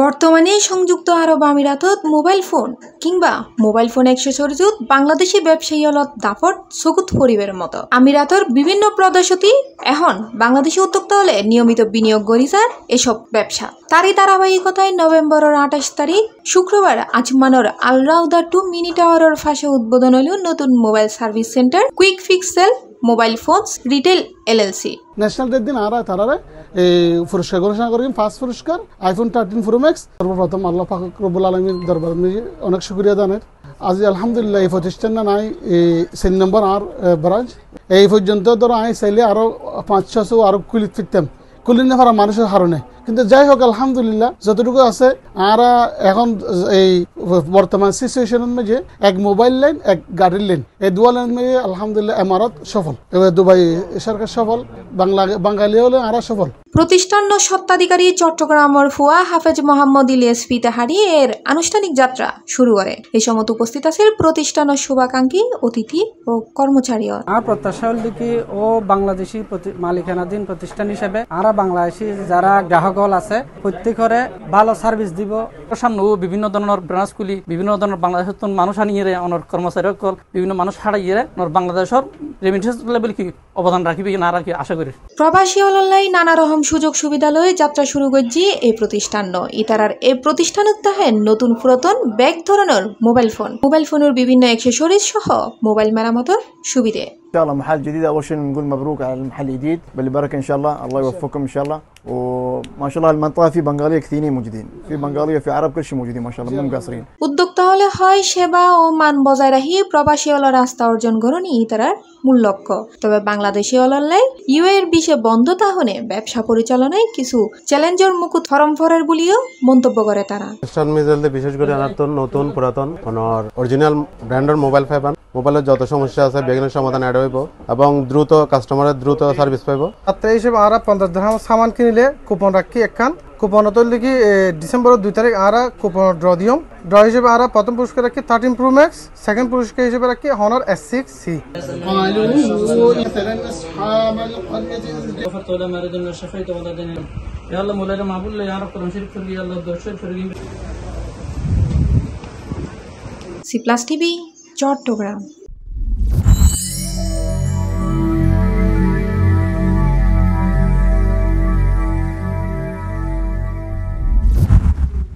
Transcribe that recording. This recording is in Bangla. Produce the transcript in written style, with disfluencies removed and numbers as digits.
বর্তমানে সংযুক্ত আরব আমিরাতত মোবাইল ফোন কিংবা মোবাইল ফোন অ্যাক্সেসরিজত বাংলাদেশি ব্যবসায়ী হলত দাপট চকুত পরিবের মতো আমিরাতর বিভিন্ন প্রদেশতি এখন বাংলাদেশি উদ্যোক্তা হলে নিয়মিত বিনিয়োগ করিছার এসব ব্যবসা। তারই ধারাবাহিকতায় নভেম্বরের 28 তারিখ শুক্রবার আজমানের আল রাউদা 2 মিনি টাওয়ারের ফাঁসে উদ্বোধন হল নতুন mobile service centre quick fix cell mobile phones retail LLC. National ডের দিন তারারে এই পুরস্কার ঘোষণা করেন। ফার্স্ট পুরস্কার আইফোন 13 প্রো ম্যাক্স। সর্বপ্রথম আল্লাহ পাক রব্বুল আলামিন দরবার অনেক শুকরিয়া জানাই। আজ আলহামদুলিল্লাহ এই প্রতিষ্ঠান নাই এই 3 নম্বর আর ব্রাঞ্চ এই পর্যন্ত ধরো আমি চাইলে আরো 500 আরো কুলিত ফিরতাম কুলিন না পারা মানুষের হারণে, কিন্তু যাই হোক আলহামদুলিল্লাহ যতটুকু আছে আর এখন এই বর্তমান সিচুয়েশনের মধ্যে এক মোবাইল লাইন এক গাড়ির লাইন এই দুয়া লাইন মধ্যে আলহামদুলিল্লাহ ইমারত সফল, এবার দুবাই সরকার সফল, বাঙালি হলে আর সফল। প্রতিষ্ঠান স্বত্বাধিকারী চট্টগ্রামের ফুয়া হাফেজ মোহাম্মদ ইলিয়াস ফিতাহারি এর আনুষ্ঠানিক যাত্রা শুরু করে। এই সময় উপস্থিত আছে প্রতিষ্ঠানের শুভাকাঙ্ক্ষী অতিথি ও কর্মচারী। আর প্রত্যাশা হল কি ও বাংলাদেশি মালিকানাধীন প্রতিষ্ঠান হিসেবে আর বাংলাদেশি যারা গ্রাহক আছে প্রত্যেকরে ভালো সার্ভিস দিব। সামনে বিভিন্ন ধরনের ব্রাঞ্চ খুলি বিভিন্ন ধরনের বাংলাদেশের মানুষ আনিয়ে অনর কর্মচারী বিভিন্ন মানুষ হারাইয়ে বাংলাদেশের রেমিটেন্স লেভেল কি অবদান রাখিবে না রাখি আশা করি। প্রবাসী অনলাইন নানা রকম সুযোগ সুবিধা লয়ে যাত্রা শুরু করছি এই প্রতিষ্ঠান। ইতারার এই প্রতিষ্ঠানত তাহেন নতুন পুরাতন ব্যাগ ধরনের মোবাইল ফোনের বিভিন্ন অ্যাক্সেসরিজ সহ মোবাইল মেরামতের সুবিধে। ان شاء الله محل جديد. اول شيء نقول مبروك على المحل الجديد بالبركه ان شاء الله، الله يوفقكم ان شاء الله. وما شاء الله المنطقه في بنغاليه كثيرين موجودين، في بنغاليه في عرب كل شيء موجودين ما شاء الله، مو مقصرين. উদ্যোক্তা হলে হয় সেবা ও মান বজায় রাখি প্রবাসী হলার রাস্তা অর্জন করণই ইতারার মূল লক্ষ্য। তবে বাংলাদেশি হলার ইউএর বিষে বন্ধ তাহলে ব্যবসা পরিচালনায় কিছু চ্যালেঞ্জের মুকুট ফরমফরের বলিও মন্তব্য করে তারা। বিশেষ করে নতুন পুরাতন অরিজিনাল ব্র্যান্ডের মোবাইল পাইবেন। মোবাইলের যত সমস্যা আছে বেগিনের সমাধান অ্যাড হইব এবং দ্রুত কাস্টমারের দ্রুত সার্ভিস পাইব। ছাত্র হিসেবে আর 50 দিরহাম সামান কিনিলে কুপন রাখি একখান কুপন লিখি ডিসেম্বরের 2 তারিখ আর কুপন ড্র দিম। ড্র হিসেবে আর প্রথম পুরস্কার রাখি 13 প্রো ম্যাক্স, সেকেন্ড পুরস্কার হিসেবে রাখি honours S6C। C+ TV Chittagong.